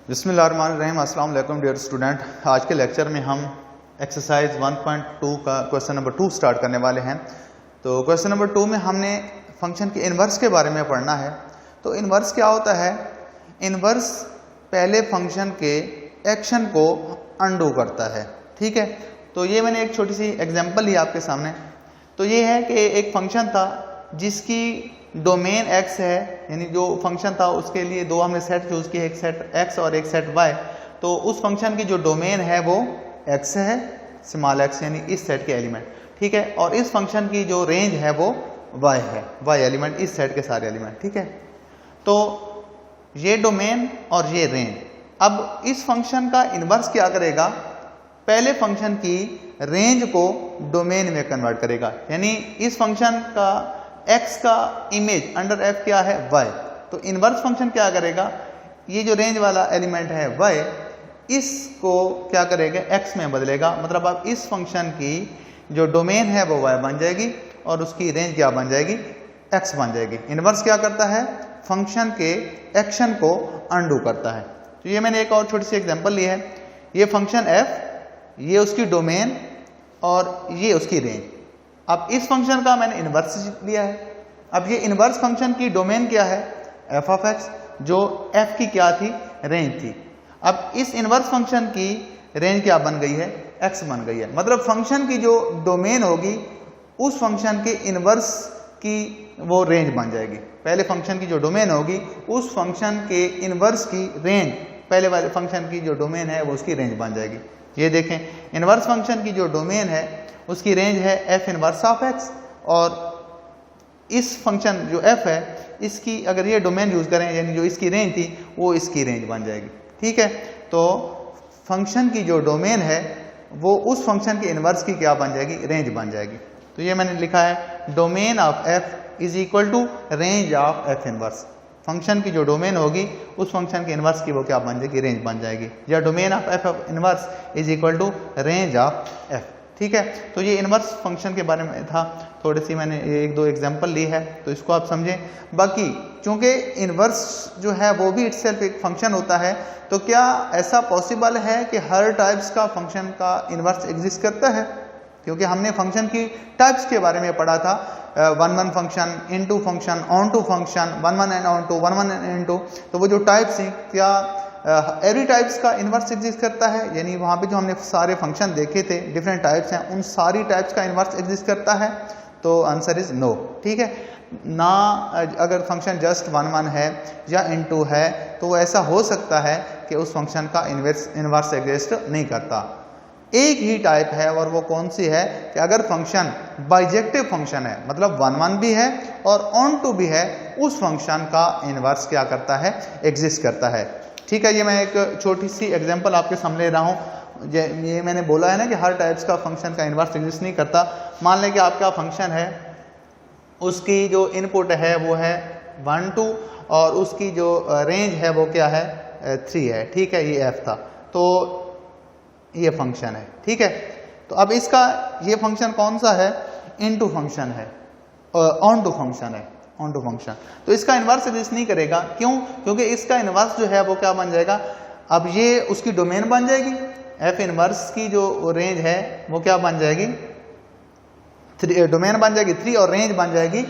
बिस्मिल्लाहिर्रहमानिर्रहीम। अस्सलाम वालेकुम डियर स्टूडेंट। आज के लेक्चर में हम एक्सरसाइज 1.2 का क्वेश्चन नंबर 2 स्टार्ट करने वाले हैं। तो क्वेश्चन नंबर 2 में हमने फंक्शन के इन्वर्स के बारे में पढ़ना है। तो इन्वर्स क्या होता है? इन्वर्स पहले फंक्शन के एक्शन को अनडू करता है। ठीक है, तो ये मैंने एक छोटी सी एग्जांपल ली आपके सामने। तो ये है कि एक फंक्शन था जिसकी डोमेन x है, यानी जो फंक्शन था उसके लिए दो हमने सेट चूज किए, एक सेट x और एक सेट y। तो उस फंक्शन की जो डोमेन है वो x है, स्मॉल x, यानी इस सेट के एलिमेंट। ठीक है, और इस फंक्शन की जो रेंज है वो y है, y एलिमेंट, इस सेट के सारे एलिमेंट। ठीक है, तो ये डोमेन और ये रेंज। अब इस फंक्शन का इन्वर्स क्या करेगा? पहले फंक्शन की रेंज को डोमेन में कन्वर्ट करेगा, यानी इस फंक्शन का x का इमेज अंडर f क्या है? y। तो इनवर्स फंक्शन क्या करेगा? ये जो रेंज वाला एलिमेंट है y, इसको क्या करेगा? x में बदलेगा। मतलब अब इस फंक्शन की जो डोमेन है वो y बन जाएगी और उसकी रेंज क्या बन जाएगी? x बन जाएगी। इनवर्स क्या करता है? फंक्शन के एक्शन को अनडू करता है। तो ये मैंने एक और छोटी सी एग्जांपल ली है। ये फंक्शन f, ये उसकी डोमेन और ये उसकी रेंज। अब इस फंक्शन का मैंने इन्वर्स लिया है। अब ये इन्वर्स फंक्शन की डोमेन क्या है? f ऑफ x, जो f की क्या थी? रेंज थी। अब इस इन्वर्स फंक्शन की रेंज क्या बन गई है? x बन गई है। मतलब फंक्शन की जो डोमेन होगी उस फंक्शन के इन्वर्स की वो रेंज बन जाएगी। पहले फंक्शन की जो डोमेन होगी उस फंक्शन के इन्वर्स की रेंज, पहले वाले फंक्शन की जो डोमेन है वो उसकी रेंज बन जाएगी। ये देखें, इन्वर्स फंक्शन की जो डोमेन है उसकी रेंज है f इनवर्स ऑफ x, और इस फंक्शन जो f है इसकी अगर ये डोमेन यूज करें, यानी जो इसकी रेंज थी वो इसकी रेंज बन जाएगी। ठीक है, तो फंक्शन की जो डोमेन है वो उस फंक्शन के इनवर्स की क्या बन जाएगी? रेंज बन जाएगी। तो ये मैंने लिखा है domain of f is equal to range of f inverse. Function की जो डोमेन होगी उस फंक्शन के इनवर्स की वो क्या बन जाएगी? रेंज बन जाएगी, या domain of f inverse is equal to range of f। ठीक है, तो ये इनवर्स फंक्शन के बारे में था। थोड़ी सी मैंने एक दो एग्जांपल ली है तो इसको आप समझें। बाकी चूंकि इनवर्स जो है वो भी इटसेल्फ एक फंक्शन होता है, तो क्या ऐसा पॉसिबल है कि हर टाइप्स का फंक्शन का इनवर्स एग्जिस्ट करता है? क्योंकि हमने फंक्शन की टाइप्स के बारे में पढ़ा था, 1-1 function, into function, onto function, 1-1 and onto, 1-1 and into. तो वो जो टाइप्स हैं, क्या एवरी टाइप्स का इन्वर्स एग्जिस्ट करता है? यानी वहाँ पे जो हमने सारे फंक्शन देखे थे, डिफरेंट टाइप्स हैं, उन सारी टाइप्स का इन्वर्स एग्जिस्ट करता है? तो आंसर इज नो। ठीक है ना, अगर फंक्शन जस्ट 1-1 है या इनटू है तो ऐसा हो सकता है कि उस फंक्शन का इन्वर्स एग्जिस्ट नहीं करता। एक ही टाइप है, और वो कौन सी है? कि अगर फंक्शन बाइजेक्टिव फंक्शन है, मतलब 1-1 भी है और ऑन टू भी है, उस फंक्शन का इन्वर्स क्या करता है? एग्जिस्ट करता है। ठीक है, ये मैं एक छोटी सी एग्जांपल आपके सामने ले रहा हूँ। ये मैंने बोला है ना कि हर टाइप्स का फंक्शन का इन्वर्स एग्जिस्ट नहीं करता। मान लें कि आपका फंक्शन है, उसकी जो इनपुट है वो है 1-2 और उसकी जो रेंज है वो क्या है? 3 है। ठीक है, ये f था, तो ये फंक्शन है। ठीक है, तो अब इसका ये फंक्शन कौन सा है? इनटू फंक्शन है, ऑन टू फंक्शन है, ऑन टू फंक्शन। तो इसका इन्वर्स एग्जिस्ट नहीं करेगा। क्यों? क्योंकि इसका इन्वर्स जो है वो क्या बन जाएगा? अब ये उसकी डोमेन बन जाएगी, f इन्वर्स की जो रेंज है वो क्या बन जाएगी? 3, डोमेन बन जाएगी 3 और रेंज बन जाएगी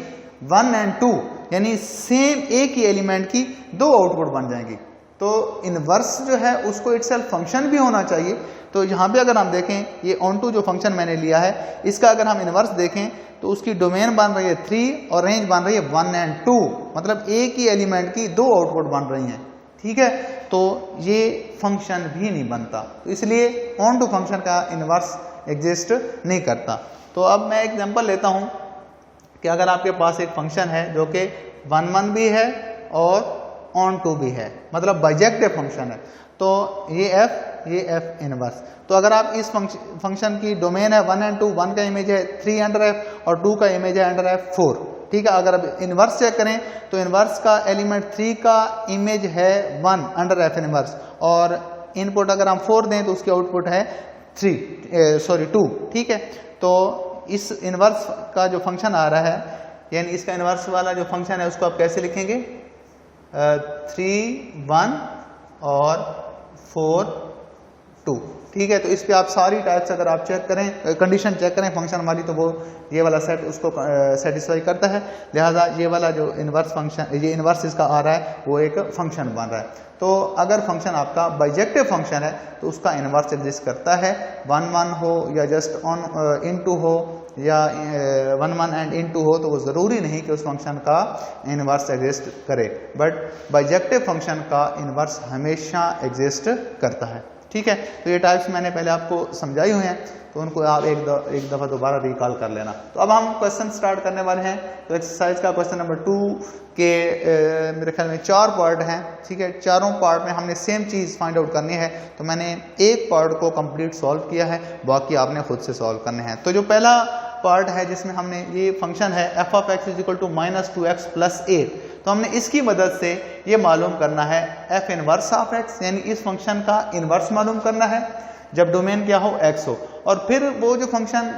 1 एंड 2, यानी सेम एक ही एलिमेंट की दो आउटपुट बन जाएंगी। तो इन्वर्स जो है उसको इटसेल्फ फंक्शन भी होना चाहिए। तो यहाँ पे अगर हम देखें, ये ऑन टू जो फंक्शन मैंने लिया है, इसका अगर हम इन्वर्स देखें तो उसकी डोमेन बन रही है 3 और रेंज बन रही है 1 एंड 2, मतलब एक ही एलिमेंट की दो आउटपुट बन रही हैं। ठीक है, तो ये फंक्शन भी नहीं बनता, तो इसलिए ऑन टू फंक्शन का इन्वर्स एग्जिस्ट नहीं करता। तो अब मैं एग्जांपल लेता हूं कि अगर आपके पास एक फंक्शन है जो कि 1-1 भी है और ऑन टू भी है, मतलब बाइजेक्टिव फंक्शन है, तो ये f इनवर्स। तो अगर आप इस फंक्शन की डोमेन है 1 एंड 2, 1 का इमेज है 3 अंडर f और 2 का इमेज है अंडर f 4। ठीक है, अगर अब इनवर्स चेक करें तो इनवर्स का एलिमेंट 3 का इमेज है 1 अंडर f इनवर्स, और इनपुट अगर हम 4 दें तो उसकी आउटपुट है 2। ठीक है, तो इस इनवर्स का जो फंक्शन आ रहा है, यानी इसका इनवर्स वाला जो फंक्शन है उसको आप कैसे लिखेंगे? 3, 1 और 4 2। ठीक है, तो इस पे आप सारी टाइप्स अगर आप चेक करें, कंडीशन चेक करें फंक्शन वाली, तो वो ये वाला सेट उसको सेटिस्फाई करता है। लिहाजा ये वाला जो इन्वर्स फंक्शन, ये इन्वर्स इसका आ रहा है, वो एक फंक्शन बन रहा है। तो अगर फंक्शन आपका बाइजेक्टिव फंक्शन है तो उसका इन्वर्स एग्जिस्ट करता है, 1 1 हो या जस्ट ऑन इनटू हो या 1 1 एंड इनटू हो, तो वो ज़रूरी नहीं कि उस फंक्शन का इन्वर्स एग्जिस्ट करे, बट बाइजेक्टिव फंक्शन का इन्वर्स हमेशा एग्जिस्ट करता है। ठीक है, तो ये टाइप्स मैंने पहले आपको समझाई हुई हैं, तो उनको आप एक दफ़ा दोबारा रिकॉल कर लेना। तो अब हम क्वेश्चन स्टार्ट करने वाले हैं। तो एक्सरसाइज का क्वेश्चन नंबर 2 के मेरे ख्याल में 4 पार्ट हैं। ठीक है, चारों पार्ट में हमने सेम चीज़ फाइंड आउट करनी है। तो मैंने एक पार्ट को कंप्लीट सॉल्व किया है, बाकी आपने खुद से सॉल्व करने हैं। तो जो पहला पार्ट है जिसमें हमने ये फंक्शन है f of x is equal to -2x + 8, तो हमने इसकी मदद से ये मालूम करना है f इनवर्स ऑफ x, यानी इस फंक्शन का इनवर्स मालूम करना है जब डोमेन क्या हो x हो, और फिर वो जो फंक्शन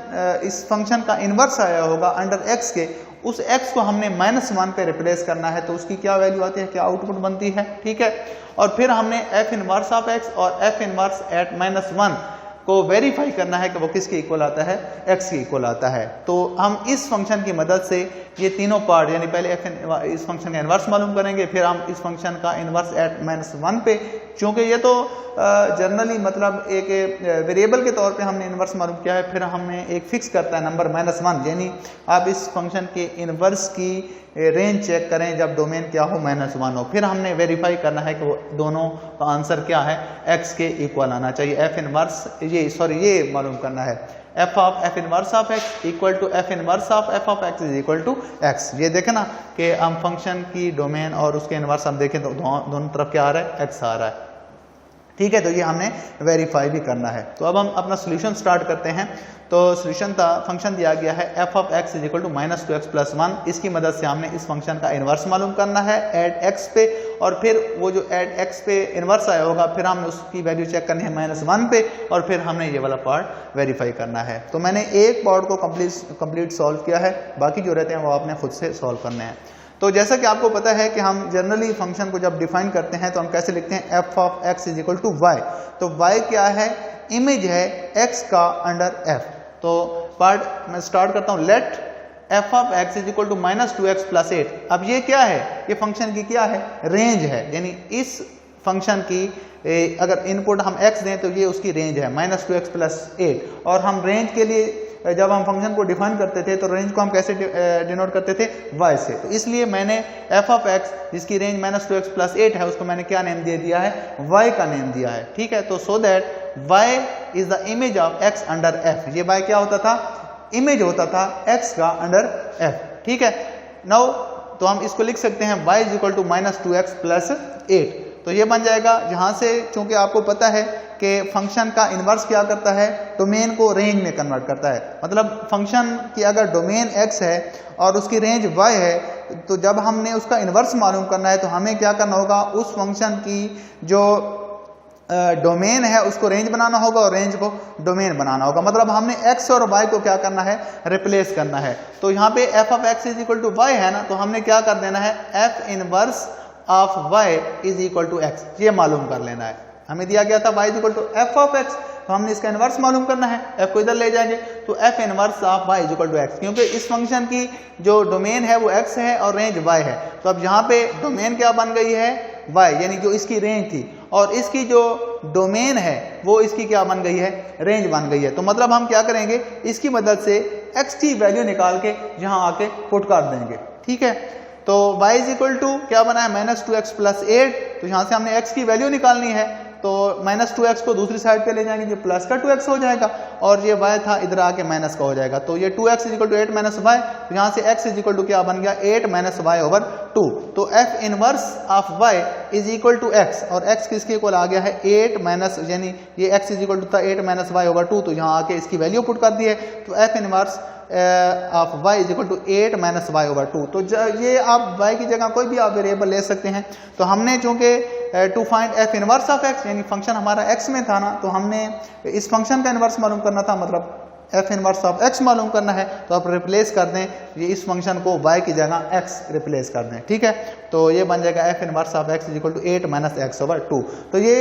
इस फंक्शन का इनवर्स आया होगा अंडर x के, उस x को हमने -1 पे रिप्लेस करना है, तो उसकी क्या वैल्यू आती है, क्या आउटपुट बनती है। ठीक है, और फिर हमने f इनवर्स ऑफ x और f इनवर्स एट -1 को वेरीफाई करना है कि वो किसके इक्वल आता है, x के इक्वल आता है। तो हम इस फंक्शन की मदद से ये तीनों पार्ट, यानी पहले इस फंक्शन का इन्वर्स मालूम करेंगे, फिर हम इस फंक्शन का इन्वर्स एट -1 पे, क्योंकि ये तो जनरली मतलब एक वेरिएबल के तौर पे हमने इन्वर्स मालूम किया है, फिर हमने एक फिक्स करता है नंबर -1, यानी आप इस फंक्शन के इन्वर्स की रेंज चेक करें जब डोमेन क्या हो, -1 हो, फिर हमने वेरीफाई करना है कि वो दोनों का आंसर क्या है, x के इक्वल आना चाहिए। f इनवर्स ये मालूम करना है, f inverse of x equal to f inverse of f of x is equal to x। ये देखें ना कि हम फंक्शन की डोमेन और उसके इनवर्स हम देखें तो दोनों तरफ क्या आ रहा है, x आ रहा है। ठीक है, तो ये हमने वेरीफाई भी करना है। तो अब हम अपना सोल्यूशन स्टार्ट करते हैं। तो सोल्यूशन था, फंक्शन दिया गया है f of x is equal to -2x + 1। इसकी मदद से हमने इस फंक्शन का इन्वर्स मालूम करना है एट x पे, और फिर वो जो एट x पे इन्वर्स आया होगा, फिर हमने उसकी वैल्यू चेक करनी है -1 पे, और फिर हमने ये वाला पार्ट वेरीफाई करना है। तो मैंने एक पार्ट को कंप्लीट सॉल्व किया है, बाकी जो रहते हैं वो आपने खुद से सॉल्व करने हैं। तो जैसा कि आपको पता है कि हम जनरली फंक्शन को जब डिफाइन करते हैं तो हम कैसे लिखते हैं, f of x is equal to y। तो y क्या है, इमेज है x का अंडर f। तो पार्ट मैं स्टार्ट करता हूं, let f of x is equal to -2x + 8। अब ये क्या है, ये फंक्शन की क्या है, रेंज है, यानी इस फंक्शन की अगर इनपुट हम x दें तो ये उसकी रेंज है -2x + 8। और हम रेंज के लिए जब हम फंक्शन को डिफाइन करते थे तो रेंज को हम कैसे डिनोट करते थे, y से। तो इसलिए मैंने f ऑफ x जिसकी रेंज -2x + 8 है, उसको मैंने क्या नेम दे दिया है, y का नेम दिया है। ठीक है, तो so that y is the image of x under f। ये y क्या होता था, इमेज होता था x का अंडर f। ठीक है, नाउ तो हम इसको लिख सकते हैं y is equal to -2x + 8। तो ये बन जाएगा, जहां से चूंकि आपको पता है कि फंक्शन का इन्वर्स क्या करता है, डोमेन को रेंज में कन्वर्ट करता है। मतलब फंक्शन की अगर डोमेन x है और उसकी रेंज y है, तो जब हमने उसका इन्वर्स मालूम करना है तो हमें क्या करना होगा, उस फंक्शन की जो डोमेन है उसको रेंज बनाना होगा और रेंज को डोमेन बनाना होगा। मतलब हमने x और y को क्या करना है, रिप्लेस करना है। तो यहाँ पे f of x is equal to y है ना, तो हमने क्या कर देना है, f inverse of y is equal to x, ये मालूम कर लेना है। हमें दिया गया था y is equal to f of x, तो हमने इसका इनवर्स मालूम करना है, f को इधर ले जाएंगे तो f inverse of y is equal to x, क्योंकि इस फंक्शन की जो डोमेन है वो x है और रेंज y है। तो अब यहाँ पे डोमेन क्या बन गई है, y, यानी जो इसकी रेंज थी, और इसकी जो डोमेन है वो इसकी क्या बन गई है, रेंज बन गई है। तो मतलब हम क्या करेंगे, इसकी मदद से x की वैल्यू निकाल के यहाँ आके पुट कर देंगे। ठीक है, तो y इज इक्वल टू क्या बना है, -2x + 8। तो यहाँ से हमने x की वैल्यू निकालनी है, तो -2x को दूसरी साइड पे ले जाएंगे, जो प्लस का 2x हो जाएगा, और ये y था इधर आके माइनस का हो जाएगा। तो ये 2x is equal to 8 - y, तो यहाँ से x इज इक्वल टू क्या बन गया, 8 - y ओवर 2। तो f inverse of y is equal to x, और x किसके इक्वल आ गया है, 8 यानी ये x इज इक्वल टू था 8 - y ओवर 2। तो यहाँ आके इसकी वैल्यू पुट कर दी है, तो f inverse of y is equal to 8 - y over 2। तो ये आप y की जगह कोई भी आप वेरिएबल ले सकते हैं। तो हमने चूंकि to find f inverse of x, यानी फंक्शन हमारा x में था ना, तो हमने इस फंक्शन का इनवर्स मालूम करना था, मतलब f इनवर्स ऑफ x मालूम करना है। तो आप रिप्लेस कर दें, ये इस फंक्शन को y की जगह x रिप्लेस कर दें। ठीक है, तो ये बन जाएगा f inverse of x is equal to 8 minus x over 2। तो ये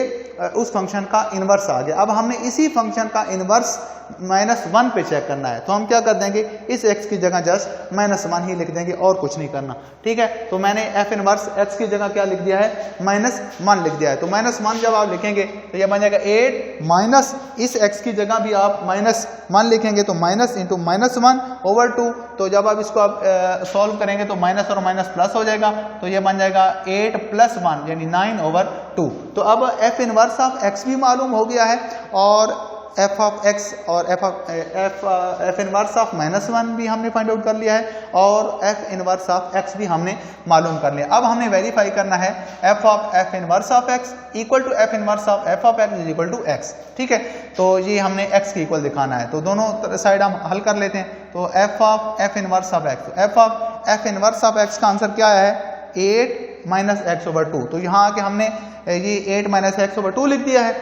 उस फंक्शन का इनवर्स आ गया। अब हमने इसी फंक्शन का इनवर्स -1 पे चेक करना है, तो हम क्या कर देंगे, इस x की जगह जस्ट -1 ही लिख देंगे और कुछ नहीं करना, ठीक है। तो मैंने f इनवर्स x की जगह क्या लिख दिया है, -1 लिख दिया है। तो -1 जब आप लिखेंगे तो ये बन जाएगा 8 माइनस इस x की जगह भी आप -1 लिखेंगे, तो माइनस इंटू -1/2। तो जब आप इसको आप सॉल्व करेंगे तो माइनस और माइनस प्लस हो जाएगा, तो ये बन जाएगा 8 + 1 यानी 9/2। तो अब f इनवर्स ऑफ x भी मालूम हो गया है और f ऑफ x और f इनवर्स ऑफ -1 भी हमने फाइंड आउट कर लिया है और f इनवर्स ऑफ x भी हमने मालूम कर लिया। अब हमें वेरीफाई करना है f inverse of x equal to f inverse of f of x is equal to x, ठीक है। तो ये हमने x के इक्वल दिखाना है, तो दोनों साइड हम हल कर लेते हैं। तो f inverse of x, f inverse of x का आंसर क्या है, 8 माइनस x/2। तो यहाँ आके हमने ये 8 माइनस x/2 लिख दिया है।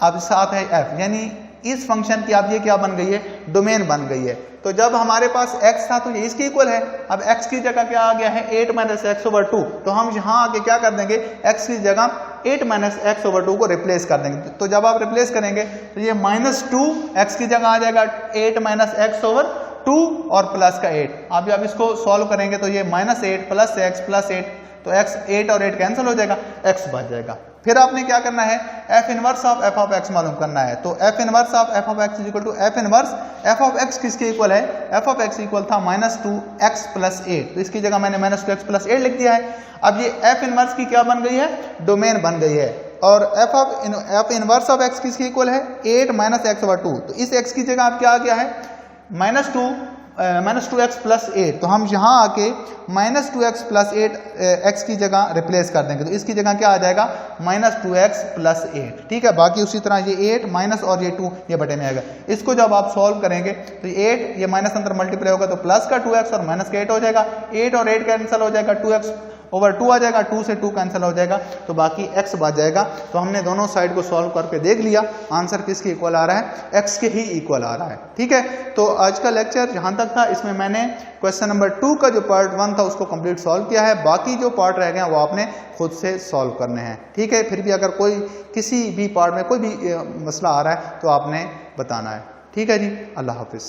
अब साथ है f, यानी इस फंक्शन की आप ये क्या बन गई है, डोमेन बन गई है। तो जब हमारे पास x था तो ये इसके इक्वल है। अब x की जगह क्या आ गया है, 8 माइनस x/2। तो हम यहाँ आके क्या कर देंगे, x की जगह 8 माइनस x/2 को रिप्लेस कर देंगे। तो जब आप रिप्लेस करेंगे तो ये -2 x की जगह आ जाएगा 8 माइनस x/2 और प्लस का 8। अब जब इसको सॉल्व करेंगे तो ये -8 + x + 8, तो x 8 और 8 कैंसिल हो जाएगा, x बच जाएगा। फिर आपने क्या करना है, f inverse of f of x मालूम करना है। तो f inverse of f of x is equal to f inverse f of x किसके इक्वल है, f ऑफ x इक्वल था -2x + 8। तो इसकी जगह मैंने -2x + 8 लिख दिया है। अब ये f इनवर्स की क्या बन गई है, डोमेन बन गई है। और f इनवर्स ऑफ x किसके इक्वल है, 8 माइनस x/2। तो इस x की जगह आप क्या आ गया है, -2x + 8। तो हम यहाँ आके -2x + 8 x की जगह रिप्लेस कर देंगे, तो इसकी जगह क्या आ जाएगा, -2x + 8, ठीक है। बाकी उसी तरह ये 8 माइनस और ये 2 ये बटे में आएगा। इसको जब आप सॉल्व करेंगे तो 8 ये माइनस अंदर मल्टीप्लाई होगा तो प्लस का 2x और माइनस का 8 हो जाएगा। 8 और 8 कैंसिल हो जाएगा, 2x/2 आ जाएगा, 2 से 2 कैंसिल हो जाएगा, तो बाकी x बच जाएगा। तो हमने दोनों साइड को सॉल्व करके देख लिया, आंसर किसके इक्वल आ रहा है, x के ही इक्वल आ रहा है, ठीक है। तो आज का लेक्चर जहाँ तक था, इसमें मैंने क्वेश्चन नंबर 2 का जो पार्ट 1 था उसको कंप्लीट सॉल्व किया है। बाकी जो पार्ट रह गए हैं वो आपने खुद से सॉल्व करने हैं, ठीक है। फिर भी अगर कोई किसी भी पार्ट में कोई भी मसला आ रहा है तो आपने बताना है, ठीक है जी। अल्लाह हाफिज़।